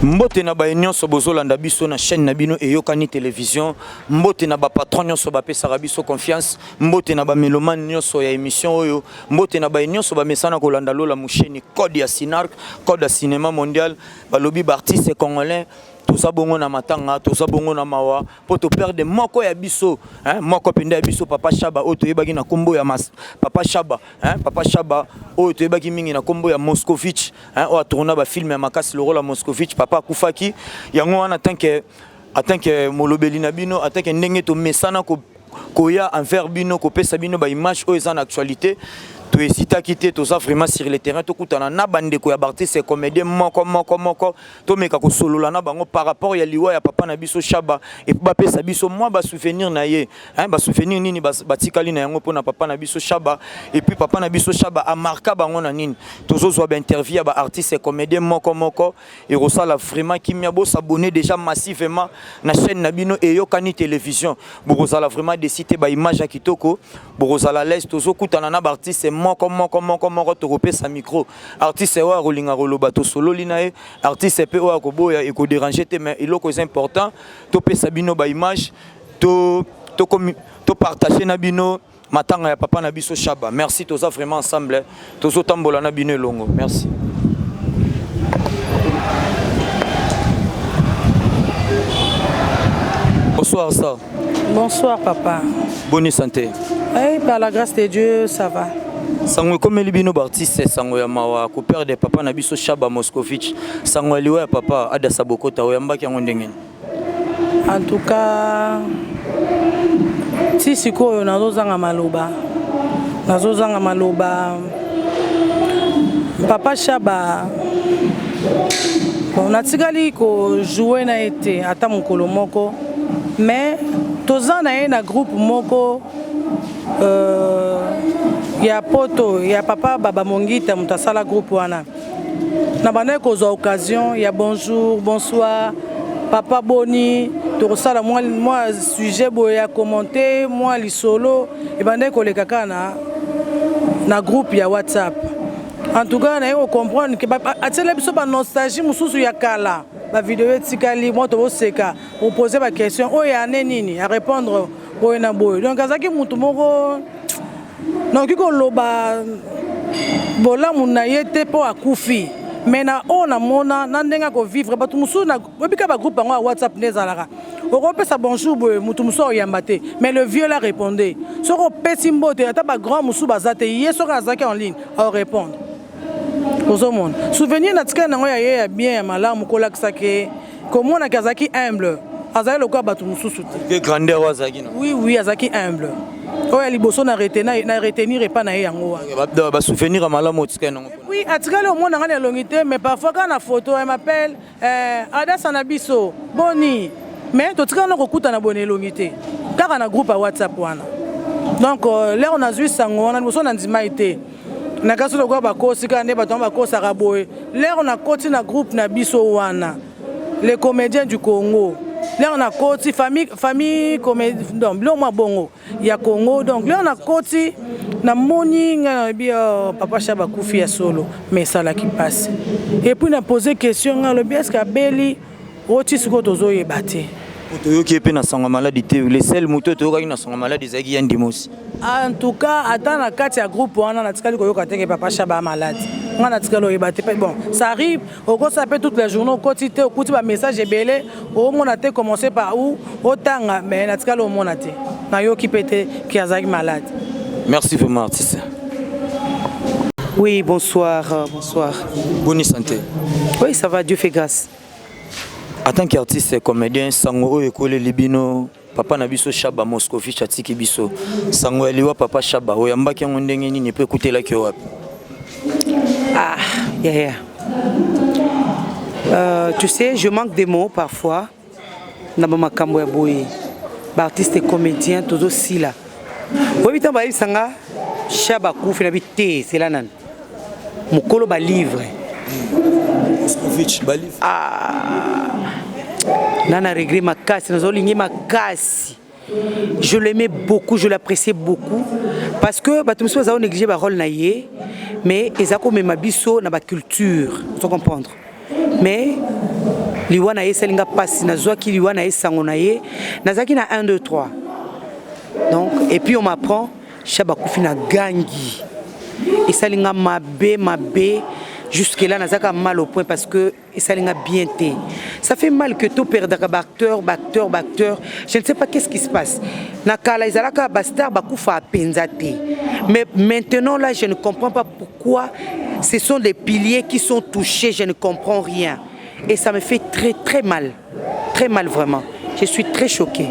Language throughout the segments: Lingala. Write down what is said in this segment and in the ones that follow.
Mbote na ba nyonso bozolanda biso na chaîne na bino eyokani télévision. Mbote na ba patron nyonso ba pesa biso confiance. Mbote na ba mélomane nyonso ya émission oyo. Mbote na ba nyonso ba mesana kolanda lola musheni code ya Sinark, code ya cinéma mondial, ba lobby ba artiste congolais. Tout ça bongo na matanga, tout ça bongo na mawa. Pour te perdre moko ya biso, hein, moko pende ya biso papa Chaba oto yebaki na kombo ya papa Chaba, hein, papa Chaba oto yebaki mingi na kombo ya Moscovitch, hein, o tourna ba film ya makasi le rôle à Moscovitch, papa kufaki. Yango wana tant que molobeli na bino, tant que ndenge to mesana ko ya envers bino ko pesa bino ba image o en actualité. Tu es si t'as quitté tout ça vraiment sur le terrain, tu coûtes na bande ko ya artiste comédien moko to meka ko solo la na bango par rapport ya liwa ya papa na biso Chaba et ba pesa biso moi ba souvenir na ye, hein, ba souvenir nini ba tikali na yango pona papa na biso Chaba et puis papa na biso Chaba a marqué bango na nini toujours soit interview ba artiste comédien moko et rosala vraiment kimia bo s'abonner déjà massivement na chaîne na bino et yokani télévision bo rosala vraiment de citer ba image à kitoko bo rosala l'est toujours kutana na ba artiste moko to repesa micro artiste wa rolinga roloba to solo linae artiste pe wa ko boya e ko déranger te mais il est important to pesa bino ba image to partager na bino matanga ya papa na biso Chaba. Merci toza vraiment ensemble tozo tambola na bino longo. Merci. Bonsoir ça. Bonsoir papa. Bonne santé. Oui, par la grâce de Dieu, ça va. Sango comme libino artiste sango ya mawa ko perdre papa na biso Chaba Moscovitch sango liwa ya papa ada sabokota oyamba ki ngondengeni. En tout cas si siko nazozanga maloba papa Chaba on a tikali ko jouer na été ata mokolo moko mais tozana na groupe moko ya poto ya papa baba mongita mutasala groupe wana na bana koza occasion ya bonjour bonsoir papa boni to sala moi sujet boya commenter moi li solo e bana ko le kaka na groupe ya WhatsApp. En tout cas na yo comprendre que atele biso ba nostalgie mususu ya kala ba vidéo etikali moi to seka on poser ba question o ya nini à répondre o na boy donc azaki mutu moko non kiko loba bola muna yete po akufi mais na ona mona na ndenga ko vivre batu musu na bika ba groupe ngo WhatsApp nezalaka oko pesa bonjour boy mutu musu oyambate mais le vieux la répondait soko pesi mbote ata ba grand musu bazate yeso ka zaki en ligne à répondre aux monde souvenir na tika ngo ya bien ya malamu ko lakisa ke comment na kazaki humble azali lokwa batu musu que grandeur wazaki na oui azaki humble. Oh, elle liboso na retenir et pas na yango. Ba souvenir malamu tika nango. Oui, atikale au monde ngana longité mais parfois quand la photo elle m'appelle Ada Sanabiso Boni mais to tika na kokuta na bonne longité. Car na groupe à WhatsApp wana. Donc là on a vu sango on a liboso na ndima été. Na kaso lokwa ba kosi ka ne ba tomba kosa raboye. Là on a continué na groupe na biso wana. Les comédiens du Congo. Là on a côté famille comédien donc là moi bongo il y a Congo donc là on a côté na morning bien papa Chaba kufi ya solo mais ça là qui passe et puis on a posé question le bien est-ce que Beli oti siko tozo yebate oto qui pe na sanga maladie te les sel moto to ka na sanga maladie zaki ya ndimos en tout cas attends na kati ya groupe wana na tikali ko yoka teke papa Chaba malade on a tikalo yebate bon ça arrive au go ça peut toutes les journaux quotidien au kuti ba message ebele au mon a été commencé par où otanga mais na tikalo mon a été na yo qui pété qui azaki malade. Merci vraiment artiste. Oui, bonsoir, bonsoir. Bonne santé. Oui, ça va, Dieu fait grâce. En tant qu'artiste et comédien, sango ekole libino papa na biso Chaba Moscovitch atiki biso. Sango eliwa papa Chaba oyamba ki ngondenge nini peut écouter la ki wapi. Ah, yeah. Tu sais, je manque des mots parfois. Nabama kambo ya boye. Ba artiste et comédien tout aussi là. Oui, bitan ba sanga Chaba kufi na bité, c'est là nan. Mukolo ba livre. Moscovitch ba livre. Ah. Nana regret ma casse, nous avons ma casse. Je l'aimais beaucoup, je l'appréciais beaucoup parce que bah tout le monde a négligé ma rôle naïe, mais ils ont comme ma biso na ma culture, tu comprendre. mais liwana ye salinga passe nazwaki liwana ye sango na ye nazaki na 1 2 3 donc et puis on m'apprend Chaba kufi na gangi et salinga mabe jusque là nazaka mal au point parce que salinga bien té ça fait mal que tout perdre acteur je ne sais pas qu'est-ce qui se passe nakala izalaka bastar bakufa penzate mais maintenant là je ne comprends pas pourquoi ce sont des piliers qui sont touchés, je ne comprends rien et ça me fait très mal vraiment, je suis très choqué.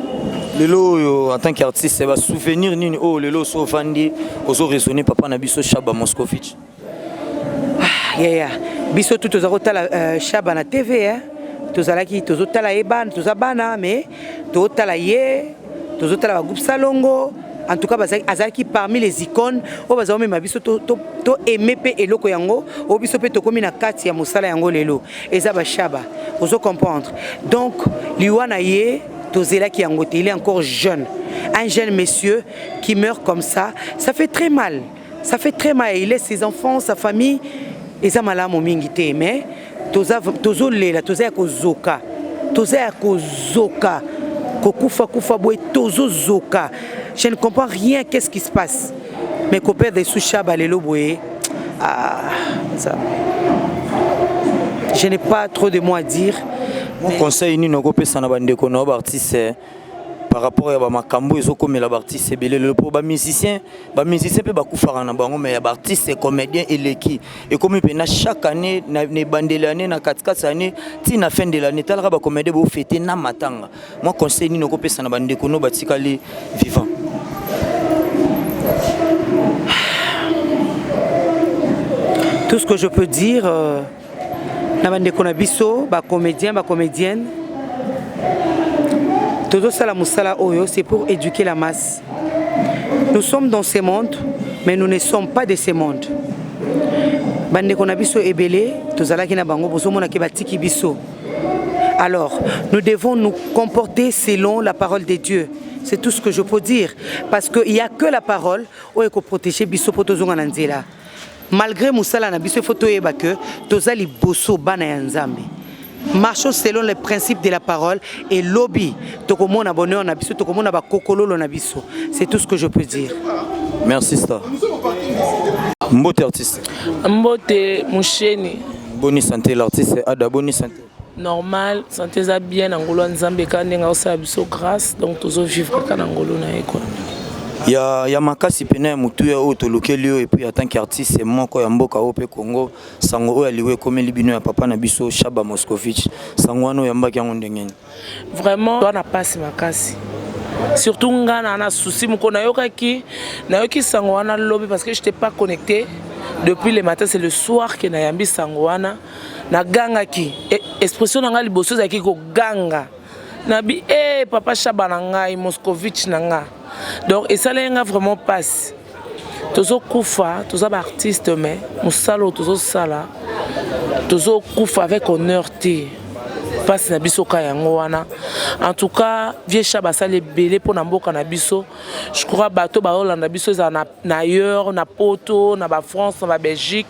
Lelo en tant qu'artiste c'est va souvenir nini oh lelo so fandi ozo raisonner papa na biso Chaba Moscovitch. Biso tout tozakotala Chaba na TV hein tozalaki tozotala ebana tozabana mais tozotala ye tozotala ba groupe Salongo en tout cas azalaki parmi les icônes o bazao même biso to aimer pe eloko yango o biso pe to komi na kati ya mosala yango lelo eza ba Chaba ozo comprendre donc liwana ye tozelaki yango te il est encore jeune un jeune monsieur qui meurt comme ça fait très mal il laisse ses enfants sa famille eza malamu mingi te mais tozolela tozaya kozoka kokufa boye tozozoka je ne comprends rien qu'est-ce qui se passe mais copains de sous Chaba lelo boye ça je n'ai pas trop de mots à dire. Mon conseil ni no kopesa na bandeko na ba artiste par rapport à makambo ezokomela ba artiste belé le pour ba musicien pe bakufara na bango mais ba artiste comédien eleki et comme pena chaque année na bandele année na 4 année ti na fin de l'année talaka ba comédien bo fêter na matanga mon conseil ni no kopesa na bandeko no batikali vivant. Tout ce que je peux dire na bandeko na biso ba comédien ba comédienne todo sala musala oyo c'est pour éduquer la masse. Nous sommes dans ce monde mais nous ne sommes pas de ce monde. Bandeko na biso ebele tozalaki na bango bozomona ke batiki biso. Alors, nous devons nous comporter selon la parole de Dieu. C'est tout ce que je peux dire parce que il y a que la parole oyo ko protéger biso po tozonga na nzela. Malgré Moussala na biso photo eba que tozali bosso bana ya Nzambe. Marchons selon les principes de la parole et lobby tokomona bonheur na biso tokomona ba kokololo na biso. C'est tout ce que je peux dire. Merci Star. Mbote artiste. Mbote Moucheni. Bonne santé l'artiste Ada bonne santé. Normal, santé za bien ngolo Nzambe kandenga osa biso grâce donc tozo vivre kana ngolo na eko. Ya makasi pena mutu ya otolokeli et puis en tant qu'artiste c'est moi ko ya mboka ope Congo sango o aliwe comme libino ya papa na biso Chaba Moscovitch sango wano ya mbaki yango ndengeni vraiment on a passé makasi surtout ngana na souci mko na yoki sango wana lobby parce que j'étais pas connecté depuis le matin c'est le soir que na yambi sango wana na ganga ki expression nga liboso za ki ko ganga na bi papa Chaba na ngai Moscovitch na nga. Donc et ça là vraiment passe. Tozo kufa, tozo ba artiste mais musalo tozo sala. Tozo kufa avec honneur té. Passe na biso ka yango wana. En tout cas, vieux Chaba sale belé pour na mboka na biso. Je crois bateau ba Hollande na biso na ailleurs, na Poto, na ba France, na ba Belgique,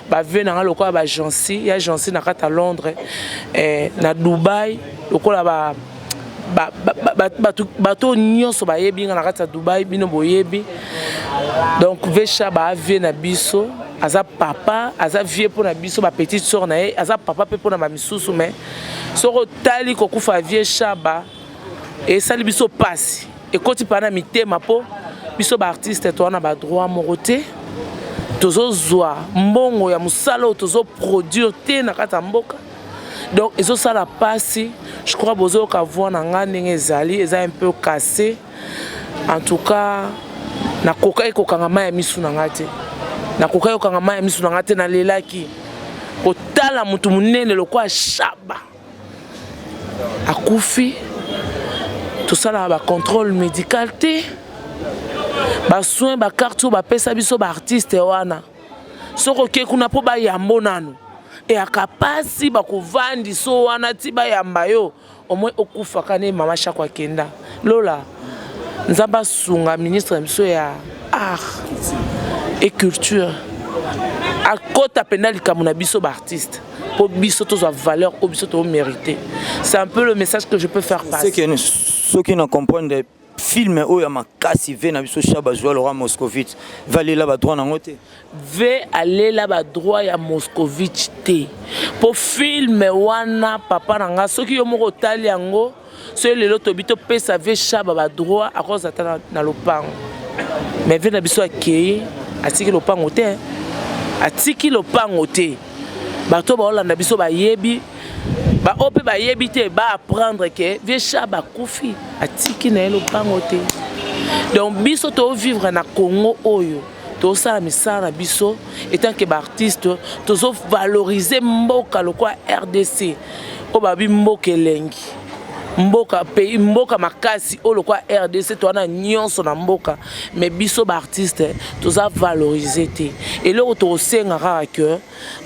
ba venir na lokola ba Jancy, ya Jancy na kata Londres na Dubaï, lokola ba bateau nyonso bayebi nga na kati ya Dubaï bino boyebi donc vieux Chaba vie na biso aza papa aza vie pour na biso ba petite sœur na ye aza papa pe pour na misusu mais soko tali ko kufa vieux Chaba et sali biso passe et koti pana mitema po biso ba artiste to na ba droit moroté tozo zwa mbongo ya musalo tozo produire te na kati ya mboka. Donc ils ont ça la passe, je crois bozo ka voir na ngane ngezali, ils ont un peu cassé. En tout cas, na koka eko kangama ya misu na ngate. Na koka eko kangama ya misu na ngate na lelaki. Kotala mutu munene lokwa Chaba. Akufi. Tout ça là ba contrôle médical té. Ba soin ba carte ba pesa biso ba artiste wana. Soko ke kuna po ba yambo nanu. Et à capacité bakovandi so wana tiba yamba yo au moins okufa kane mama chakwa kenda lola nzamba sunga ministre mso ya art et culture à kota penali kamuna biso ba artiste pour biso tous à valeur au biso tous mérité. C'est un peu le message que je peux faire passer. C'est que ceux qui ne comprennent des films où il y a ma casse ve na biso Chaba jouer Laurent Moscovitch va aller là-bas droit dans côté ve aller là-bas droit ya Moscovitch te pour film wana papa nanga soki yo moko tali yango so lelo tobito pesa ve Chaba ba droit à cause atana na lopango mais ve na biso akei atiki lopango te atiki lopango te bato ba olanda biso ba yebi ba ope ba yebite ba apprendre que vie Chaba kufi atiki na lopango te donc biso to vivre na Congo oyo to sala misala biso étant que ba artiste to so valoriser mboka lokwa RDC o ba bi mboka elengi mboka pays mboka makasi o lokwa RDC to na nyonso na mboka mais biso ba artiste to za valoriser te et le to senga rara que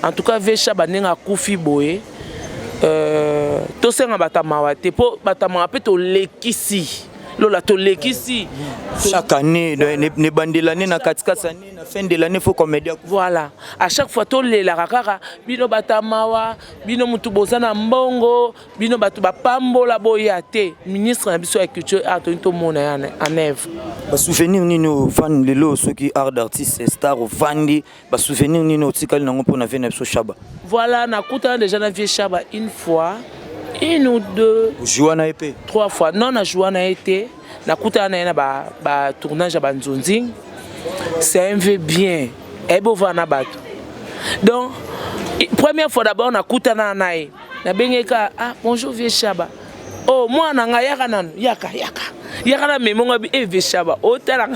en tout cas vie Chaba nenga kufi boye to senga batamawa te po batamawa pe to lekisi lola to lekisi chaque année ne bandelane na katikasa ni na fin de l'année faut comédie voilà à chaque fois to lela kaka bino batamawa bino mutu bozana mbongo bino batu bapambola boya te ministre na biso ya culture art to mona yana en œuvre ba souvenir nino fan lelo ceux qui art d'artiste star fandi ba souvenir nino tikali nango pona vena biso Chaba voilà na kuta déjà na vie Chaba une fois une ou deux Joana épée 3 fois non na Joana été na kuta na ba tournage ba Nzonzing c'est un peu bien et beau na bato donc première fois d'abord na kuta na nae na bengeka ah bonjour vie Chaba oh moi na nga yaka nanu yaka na memonga bi vie Chaba o tala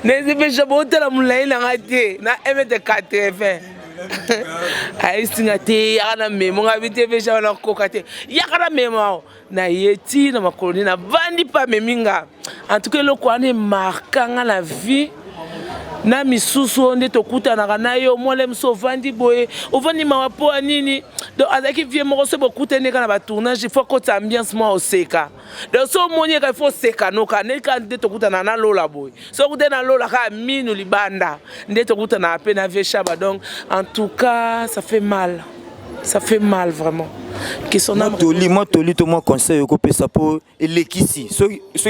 nezi vie Chaba o tala mulai na ngate na MT80 ay singa te yana memo ngabite vesha na kokate yakana memo na yeti na makoloni na vandi pa meminga en tout cas le kwani marquant la vie na misusu onde tokutana na yo mole mso vandi boye ovandi mawapo nini donc azaki vie moko se bokutene kana ba tournage il faut que ta ambiance moi oseka donc so moni ka il faut seka no kana ka nde tokutana na lola boye so kutana lola ka minu libanda nde tokutana pe na vie Chaba donc en tout cas ça fait mal vraiment qui sont moi toli to moi conseil ko pesa po elekisi so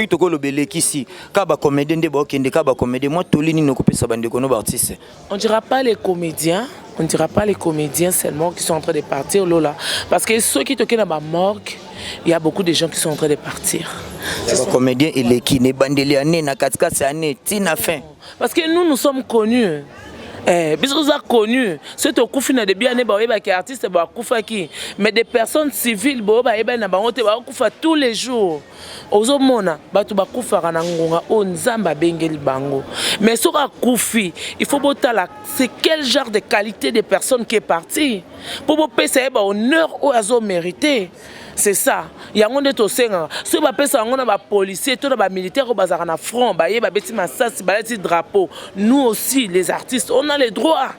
to ko lobe elekisi ka ba comédien de ba okende ka ba comédien moi toli ni no ko pesa bande ko no ba artiste on dira pas les comédiens seulement qui sont en train de partir lola parce que ceux qui toquent dans ma morgue il y a beaucoup de gens qui sont en train de partir les comédiens eleki ne bandeli ane na katika c'est ane tina fin parce que nous sommes connus biso za connu c'est au kufina de bien ba yeba ki artiste ba kufa ki mais des personnes civiles ba yeba na bango te ba kufa tous les jours ozomona batu ba kufa na ngonga o nzamba bengeli bango mais soka kufi il faut botala c'est quel genre de qualité de personne qui est parti pour pesa ba honneur o azo mérité. C'est ça. Il y a un monde qui est si on a policiers, tous les militaires qui sont en front, ils drapeau. Nous aussi, les artistes, on a les droits.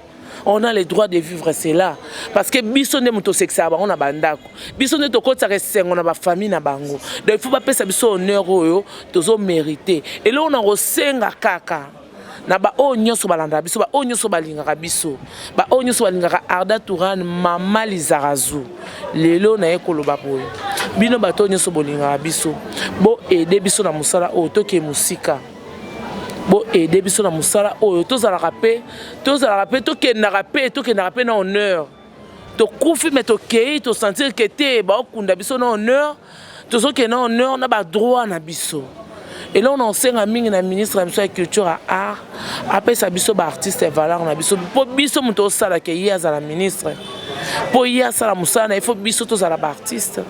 On a les droits de vivre cela. Parce que biso ne muto sexa on a bandako. Biso ne to kota on a ba famille na bango. Donc il faut pas pesa biso honneur oyo, tozo mériter. Et là on a resenga kaka. Na ba o nyonso balanda biso ba o nyonso balingaka biso ba o nyonso balingaka Arda Tourane mama Lizarazu lelo na ekoloba boye bino bato nyonso bolingaka biso bo aider biso na musala o toke musika bo aider biso na musala o tozala rapé toke na rapé na honneur to kufi mais to kei to sentir que te ba okunda biso na honneur to soke na honneur na ba droit na biso. Et là on enseigne à mingi na ministre de la culture à art après ça biso ba artiste valeur na biso pour biso muto sala ke ya za la ministre pour ya sala musana il faut biso to za la artiste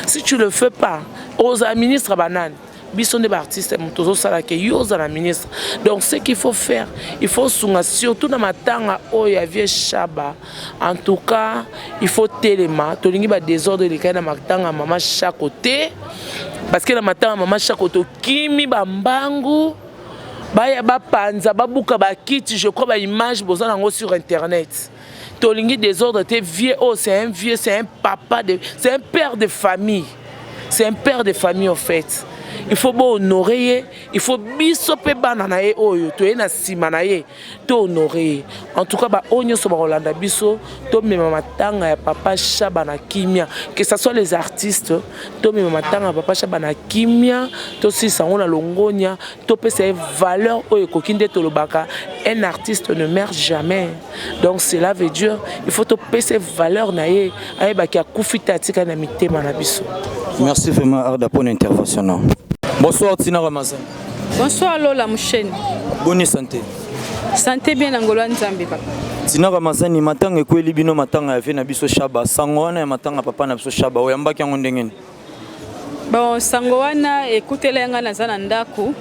si tu le fais pas aux ministres banane biso ne ba artiste muto sala ke yo za la ministre donc ce qu'il faut faire il faut sunga surtout na matanga o ya vie Chaba en tout cas il faut téléma to lingi ba désordre les kana matanga mama chaque côté. Parce que la matin maman chakoto kimi bambangu baya ba panza babuka ba kiti je crois ba image bozana ngo sur internet tolingi désordre te vieux oh c'est un vieux c'est un papa c'est un père de famille en fait il faut honorer, il faut bisope bana na ye oyo to ye na sima na ye to honorer. En tout cas ba onyo so ba Rolanda biso to mema matanga ya papa Chaba na kimia, que ce soit les artistes to mema matanga ya papa Chaba na kimia to si sango na longonya to pesa valeur oyo kokinde to lobaka. Un artiste ne meurt jamais. Donc cela veut dire il faut te pesa valeur na ye ay ba ki akufita tika na mitema na biso. Merci vraiment Arda pour l'intervention. Bonsoir Tina Ramazan. Bonsoir Lola Mouchen. Bonne santé. Santé bien Angola Nzambe papa. Tina Ramazan matanga ekweli bino matanga ya na biso Chaba. Sango wana ya matanga papa na biso Chaba. Oyambaki yango ndengeni. Bon sango wana ekutela yanga naza na ndako.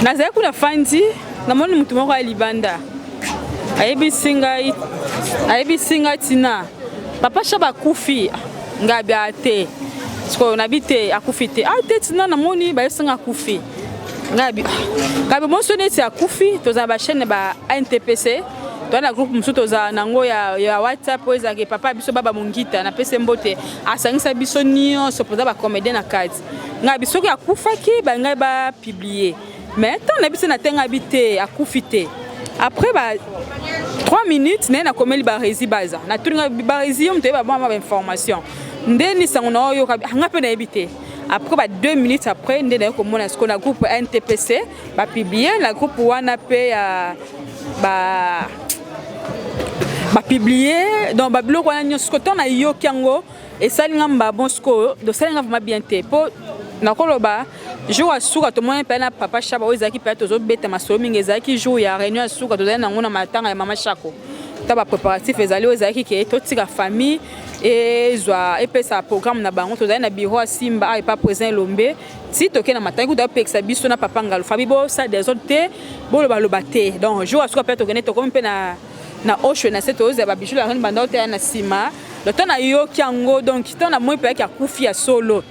Nazali kuna fandi namoni mutu moko ya libanda. Ayebi singa Tina. Papa Chaba kufi ngabi ate. Sko nabite akufite. Ate Tina namoni ba yesinga akufi. Ngabi monso neti akufi toza ba chaîne ba NTPC. Toi na groupe musu toza nango ya WhatsApp oza ke papa biso baba mongita na pese mbote asangisa biso nio so poza ba comédien na kati. Ngabi soki akufaki ba ngai ba publier. Mais tant na biso na tenga bite akufite. Après ba 3 minutes na komeli ba rési baza. Na tulinga ba rési on te ba ba information. Ndeni sango na oyo nga pe na ebité. Après ba 2 minutes après ndeni ko mona ce qu'on a groupe NTPC ba publier la groupe wana pe ba publier dans ba blog wana nyonso to na yo kiango et salinga mba bon sko do salinga vraiment bien te po na koloba jour à suka to moyen pe na papa Chaba ozaki pe to zo beta masolo mingi ezaki jour ya réunion à suka to na ngona matanga ya mama Chako ta ba préparatif ezali ozaki ke to tika famille et zwa et sa programme na bango to na bureau à Simba et pas présent Lombe si to ke na matanga to peksa biso na papa ngalo fabi bo ça des autres te bo lo ba lo baté donc jour à suka pe to gene to comme pe na osho na cette ose ba bijou la reine banda te na sima le temps na yo kiango donc ton na moi pe ki akufi ya solo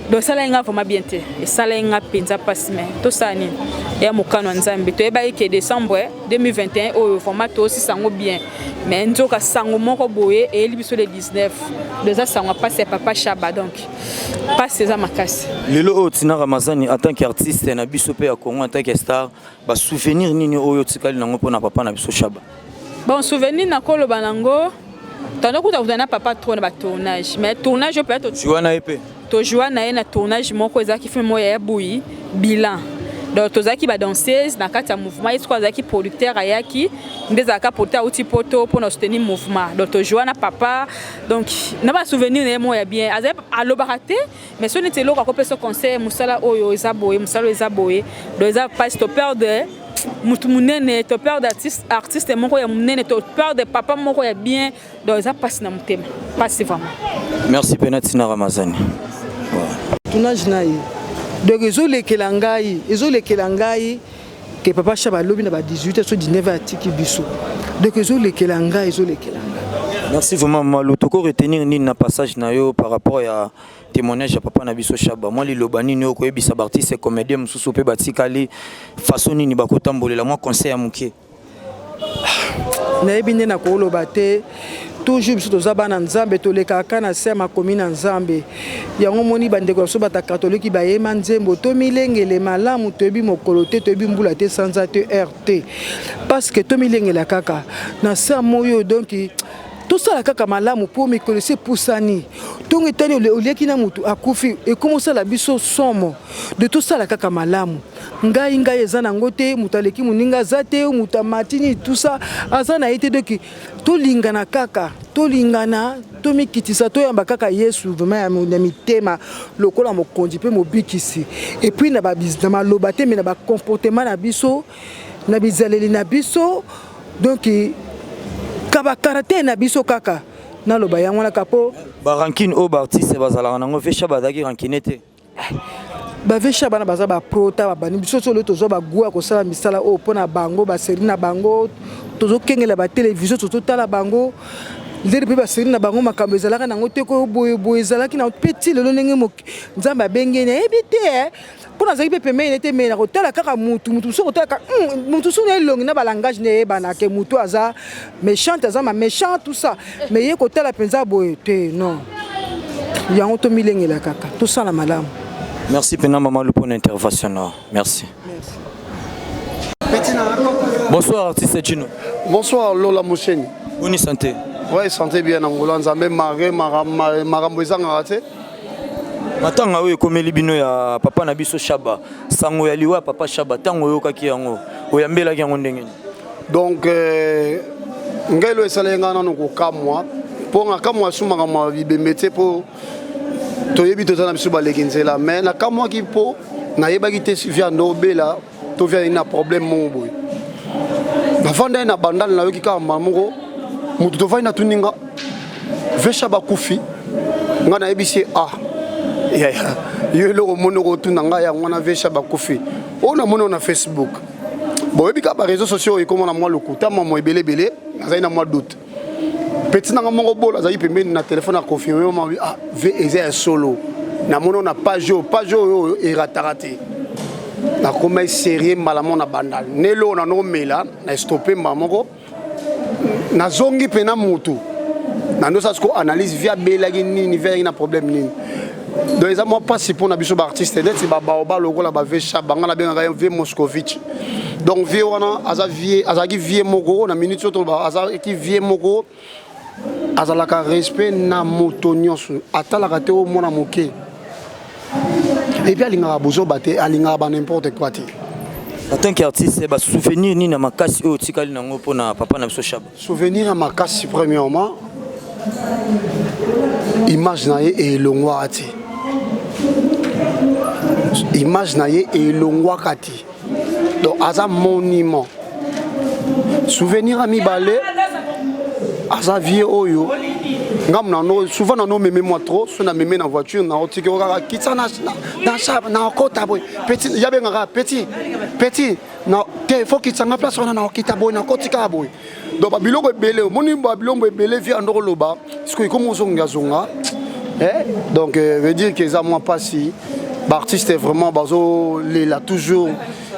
donc ça là nga vraiment bien te et ça là nga penza passe mais to ça ni et mokano nzambe to eba ke décembre 2021 au format to aussi sango bien mais nzoka sango moko boye et libiso le 19 déjà sango passe papa Chaba donc passe ça makasi lelo Tina Ramazani en tant qu'artiste na biso pe ya Congo en tant que star ba souvenir nini oyo tikali nango pona papa na biso Chaba. Bon souvenir na kolo banango tando kuta kutana papa trop na ba tournage mais tournage peut être tu wana épée to joa na na tournage moko ezaki film moya ya buyi bilan donc tozaki ba danseuse na kati ya mouvement est quoi zaki producteur ayaki ndeza ka porter outil poto pour nous soutenir mouvement donc to joa na papa donc na ba souvenir na moya bien azep alobaraté mais so nete loka ko peso conseil musala oyo ezaboye musala ezaboye donc eza pas stopper de mutu munene to peur d'artiste moko ya munene to peur de papa moko ya bien donc ça passe na mutema passe vraiment. Merci Tina Ramazani. Tournage na ye donc ezolekela ngai ke papa Chaba lobi na ba 18 so 19 atiki biso donc ezolekela ngai. Merci vraiment Malo toko retenir ni na passage na yo par rapport à témoignage ya papa na biso Chaba moi li lobani ni ko yebisa artiste comédien mususu pe batikali façon ni bakotambolela moi conseil ya muke na yebi na ko loba te toujours biso toza bana nzambe tolekaka na se ma commune nzambe yango moni bandeko so bata catholique bayema nzembo to milengele malamu toyebi mokolo te toyebi mbula te sanza te RT parce que to milengela kaka na sa moyo donc tout ça la kaka malamu pour me connaître poussani donc etani oliaki na mutu akufi et comment ça la biso somo de tout ça la kaka malamu ngai ezana ngote mutaleki muninga zate mutamatini tout ça azana été donc to lingana kaka to lingana to mikitisa to yamba kaka Yesu vraiment ya mitema lokola mokonzi pe mobikisi et puis na ba business na maloba te mais na ba comportement na biso na bizaleli na biso donc kaba karaté na biso kaka na loba yango na kapo ba ranking au artiste bazala nango fe Chaba daki rankinete ba ve Chaba na baza ba prota ba bani biso solo tozo ba gua ko sala misala o pona bango ba série na bango tozo kengela ba télévision tozo tala bango ndere pe ba série na bango makambo ezalaka nango te ko boye ezalaki na petit lelo ndenge nzamba bengene ebite kuna zaki pe pemene te mena ko tala kaka mutu so ko tala mutu so na longi na ba langage ne bana ke mutu aza méchant aza ma méchant tout ça mais ye ko tala penza boye te non yango to milengela kaka tout ça la malamu Merci Pena Mamalou pour l'intervention. Merci. Bonsoir artiste Chino. Bonsoir Lola Moucheni. Bonne santé. Oui, santé bien Angola. Nzambe marambo ezanga raté. Matanga oyo komeli bino ya papa na biso Shaba. Sango ya liwa papa Shaba tango yo kaki yango. Oyambela ki yango ndenge. Donc ngelo esalenga nanu ko kamwa. Pour nga kamwa sumaka ma bibemete po toyebi tozana biso balekenzela mais na kamwa ki po na yebaki te via ndobela to via ina problème mon boy. Na fanda na bandal na yoki ka mamungo mutu to vaina tuninga vesha bakufi nga na yebisi ya yelo mono ko tunanga ya ngwana vesha bakufi ona mono na Facebook bon yebika ba réseaux sociaux et comment na moi le kuta mamo ebele na na moi doute petit nanga mongo bola za yipembe na téléphone a confirmé ma ve eza solo na mono na page yo e ratarate na comme sérieux malamon na bandal nelo na no mela na stopper mamongo na zongi pena mutu na ndo sa ko analyse via belagi nini via ina problème nini donc eza moi pas si pour na biso ba artiste net ba baoba lokola ba vesha banga na benga vie Moscovitch donc vie wana azaki vie moko na minute to ba azaki vie moko azalaka respect na moto nyonso atalaka te o mona moke et puis alinga bozo baté alinga ba n'importe quoi te en tant qu'artiste ba souvenir ni na makasi o tikali nango pona papa na biso Shaba. Souvenir à makasi premièrement image na ye e longwa ati image na ye e longwa kati donc aza monument souvenir à mibale aza vie oyo ngam na no souvent na no meme moi trop so na meme na voiture na otiki okaka kitana na Shaba na kota boy petit yabe ngaka petit na te faut kitanga place wana na okita boy na kotika boy donc babiloko ebele moni babiloko ebele via ndoko loba parce que comme ozonga zonga donc veut dire que ça moi pas si l'artiste est vraiment bazo là toujours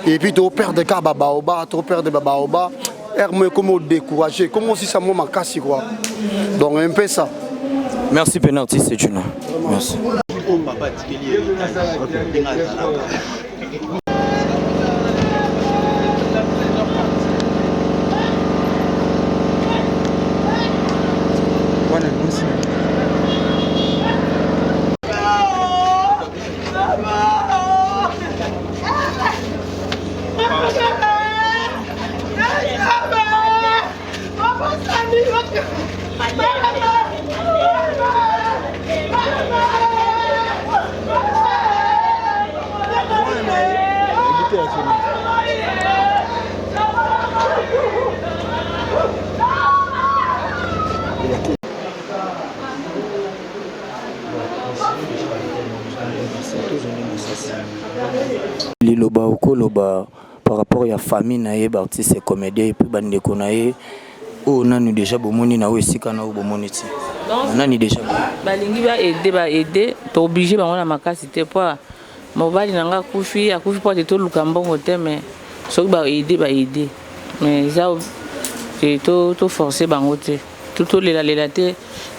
et puis to perdre ka babaoba to perdre babaoba herme comme décourager comme aussi ça moi makasi quoi donc un peu ça. Merci Penalty c'est Juno. Merci. Liloba okoloba par rapport à la famille naie artiste comédien et puis bande konae o nanu déjà bomoni na wesika na bomoni ti nani déjà balingi ba aider to obligé ba ngona makasi te poa mobali nanga akufi poa te to luka mbongo te mais soki ba aider mais ça to forcer bango te to lela te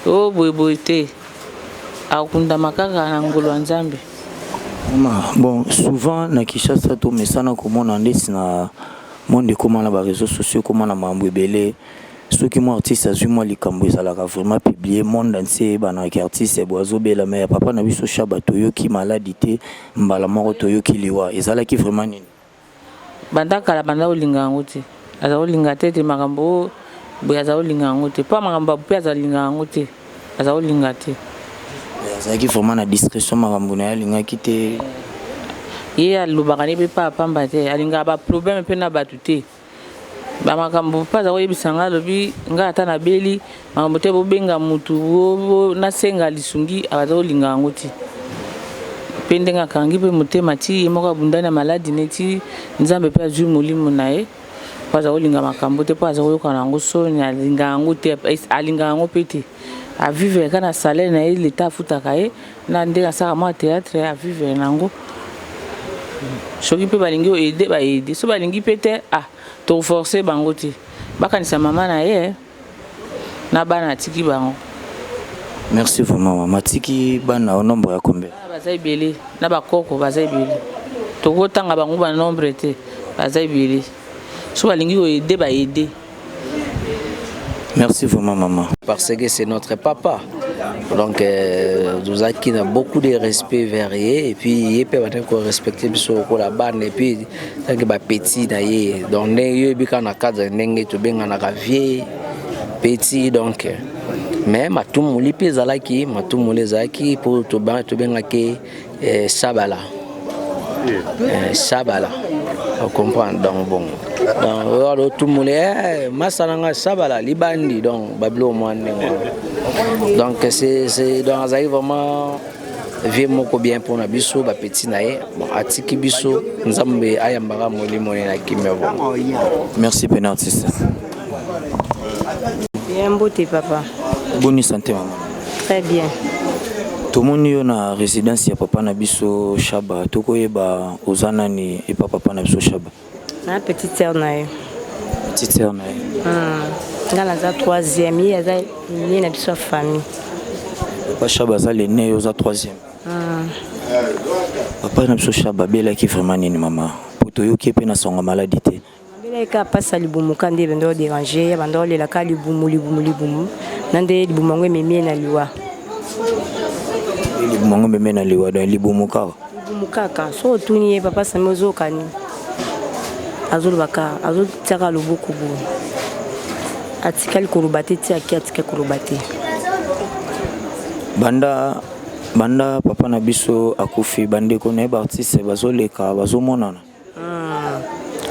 o boy te akunda makaka na ngolo nzambe. Bon, souvent, na Kinshasa, to mesana comment on est na monde comment na réseaux sociaux comment na mambo belé ceux qui sont artistes azui moi les cambo ça la vraiment publié monde entier bana artiste boazo bela mais papa na biso Shaba toyo ki maladité mbala moko toyo ki liwa ezala ki vraiment nini banda kala banda olinga ngote aza olinga tete makambo boya za olinga ngote pa makambo pe aza olinga ngote aza olinga te azaki vraiment na discrétion makambo na yalinga kite ye alobaka ne pe pa pamba te alinga ba problème pe na batu te ba makambo pa za oyebisanga lobi nga ata na beli makambo te bobenga mutu na senga lisungi aza olinga ngoti pe ndenga kangi pe motema ti moko bundana maladi neti nzambe pe azui molimo na ye pa za olinga makambo te pa za oyoka na ngo so ni alinga ngote alinga ngo pete a vivre kana salaire na l'état futaka ye na ndenga saka mo théâtre a vivre nango soki pe balingi aider so balingi pete to forcer bango te bakanisa mama na ye na bana tiki bango. Merci vraiment maman tiki bana au nombre ya combien baza ebele na bakoko baza ebele tokotanga bango ba nombre te baza ebele so balingi koyede baede. Merci vraiment maman. Parce que c'est notre papa. Donc nous avons beaucoup de respect vers lui et puis il peut respecter la bande et puis tant que petit donc il y a un cadre tu bien vieux petit donc mais matum li pesa laki matum les zaki pour to bien que sabala sabala on comprend donc bon donc tout le monde masalanga sabala libandi donc bablo moine donc c'est dans ça vraiment vieux moko bien pour na biso ba petit naé bon atiki biso nzambe ayambaka molimo na kimebo. Merci Penartis. Bien beauté papa. Bonne santé maman. Très bien. Tout le monde est na résidence ya papa na biso Chaba tokoyeba ozana ni et papa na biso Chaba. Na petite sœur naé. Petite sœur naé. Nga naza troisième, il y a une na biso famille. Papa Chaba za le né oza troisième. Papa na biso Chaba bela ki vraiment ni maman. Poto yo ki pe na songa maladie te. Bela ka passa libumu kande bendo déranger, bando le la ka libumu. Nande libumu ngwe memie na liwa. Libumu ngwe memie na liwa dans libumu ka. Libumu kaka so tuni papa samozo kani. Azul baka, azul tsaka lubuku bu. Atikali kurubate ti atika kurubate. Banda papa na biso akufi bande ko ne artiste bazoleka bazomonana.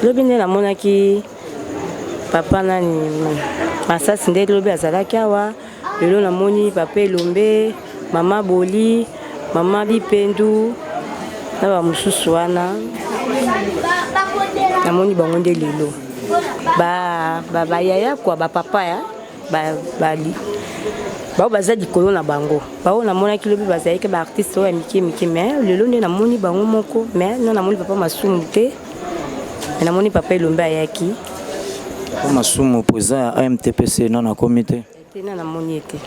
Lobi nde namonaki papa nani masasi nde lobi azalaki awa lelo namoni papa Elombe mama Boli mama Bipendu na bamosusu wana namoni bango nde lelo bayaya kwa bapapa ya bali bao baza likolo na bango bao namonaki lobi bazalaki baartiste oyo ya mike mais lelo nde namoni bango moko mais na namoni papa Masumu te namoni papa Elombe ayaki papa Masumu président ya AMTPC non na comité te na namoni ete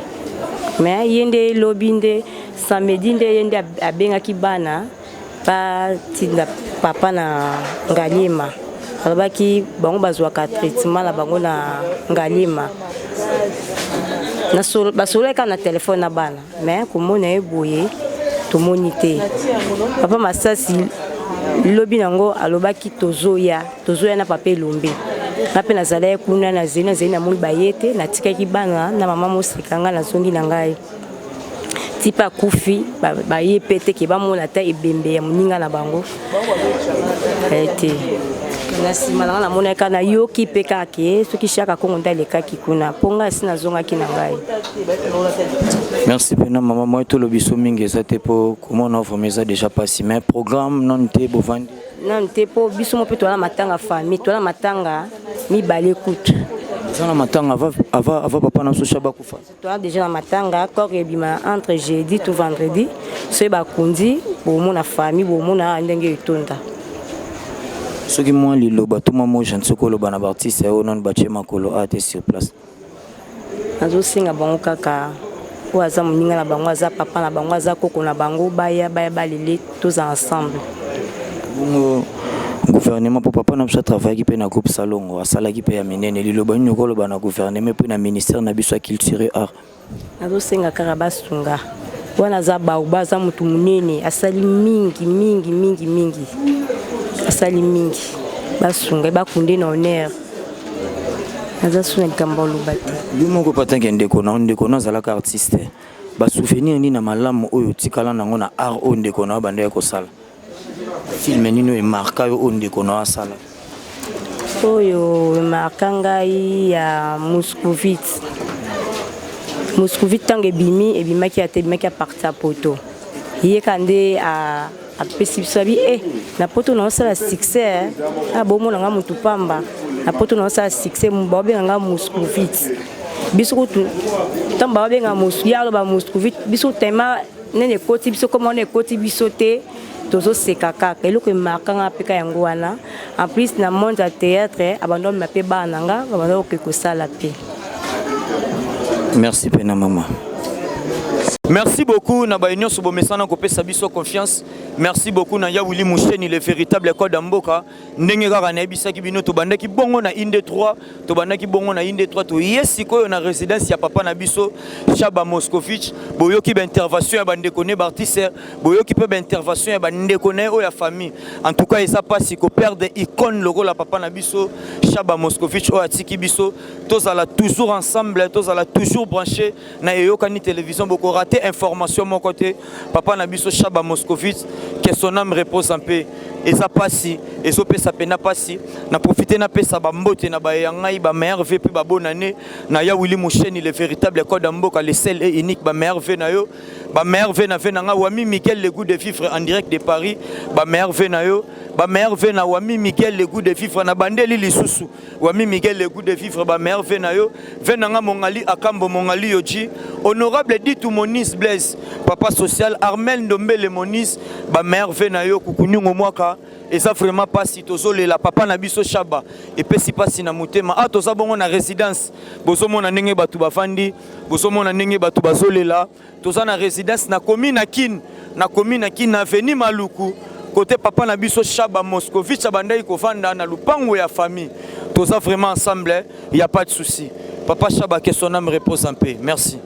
mais yende lobi nde samedi nde yende abengaki bana pa tinda papa na Ngalima alobaki bango bazwaka traitement na bango na Ngalima basoleka na telefone na bana mais komona eboye tomoni te papa Masasi lobi nango alobaki tozoya na papa Elombe nape nazala kuna na zeli na moni bayete natikaki bana na mama mosekanga na zongi na ngai tipa kufi baye pete ke bamona ta ebembe ya moninga na bango ete na sima na mona kana yoki peka ke soki shaka kongo ndalekaki kuna ponga sina zongaki na ngai. Merci pena maman moi to lobiso mingi ça te po comment on va ça déjà passé mais programme non te bovandi non te po biso mo pe to na matanga famille to na matanga mi balé kutu ça na matanga ava papa na so Chaba kufa to déjà na matanga corps ebima entre jeudi to vendredi so ba kundi bo mo na famille bo mo na ndenge etonda. Ce qui moi les loba tout maman je ne sais quoi loba na artiste et non bache makolo a été sur place azo singa bango kaka o aza moninga na bango aza papa na bango aza koko na bango baya balele tous ensemble bongo gouvernement pour papa na biso travail qui pe na groupe salongo asala qui pe ya minene li loba nyoko loba na gouvernement pe na ministère na biso culture et art azo singa kaka basunga wana za baoba za mutu munene asali mingi asali mingi basunga bakunde na honneur naza suna kambolo bati yumo ko patanga ndeko na zalaka artiste ba souvenir ni na malamu oyo tikala nango na art o ndeko na bande ko sala film nino e marka yo ndeko na sala oyo markanga ya Moscovite tangue ebimaki atebimaki a partir poto ye kande a pesi bisabi na poto na osala succès a bomo na mutu pamba na poto na osala succès mbabe nga Moscovite biso kutu tamba babe nga Moscovite ba Moscovite biso tema nene koti biso comme on est koti biso te tozo seka kaka eloko markanga peka yango wana en plus na monde à théâtre abandon mape bananga abandon ko sala pe. Merci pena maman. Merci beaucoup na baïnion so bomesana ko pesa biso confiance. Merci beaucoup na ya Willy Moucheni le véritable code d'Amboka. Ndenge kaka na ebisa ki bino to bandaki bongo na inde 3, to bandaki bongo na inde 3 to yesi ko na résidence ya papa na biso Chaba Moscovitch. Boyoki ba intervention ya bande koné Bartiser, boyoki pe ba intervention ya bande koné o ya famille. En tout cas, ça passe ko perdre icône logo la papa na biso Chaba Moscovitch o atiki biso. Tous ala toujours ensemble, tous ala toujours branché na yokani télévision boko raté information mon côté papa Nabiso Chaba Moscovitch que son âme repose en paix et ça passe et ça peut ça pena passe na profiter na pesa ba mbote na ba yangai ba meilleur ve puis ba bonne année na ya Willy Moucheni le véritable code d'Amboka le seul et unique ba meilleur ve na yo ba meilleur ve na nga Wami Miguel le goût de vivre en direct de Paris ba meilleur ve na yo ba meilleur ve na Wami Miguel le goût de vivre na bandeli lisusu Wami Miguel le goût de vivre ba meilleur ve na yo ve na nga mongali akambo mongali yoji honorable dit tout Monis Blaise papa social Armel Ndombele Monis ba meilleur ve na yo kukunyungo mwaka et ça vraiment pas si tozole la papa na biso Chaba et pe si pas si na mutema a toza bongo na résidence bozo mona ndenge batu bafandi bozo mona ndenge batu bazole la toza na résidence na commune na kin na avenue Maluku côté papa na biso Chaba Moscovitch abandai ko vanda na lupango ya famille toza vraiment ensemble il y a pas de souci papa Chaba que son âme repose en paix merci.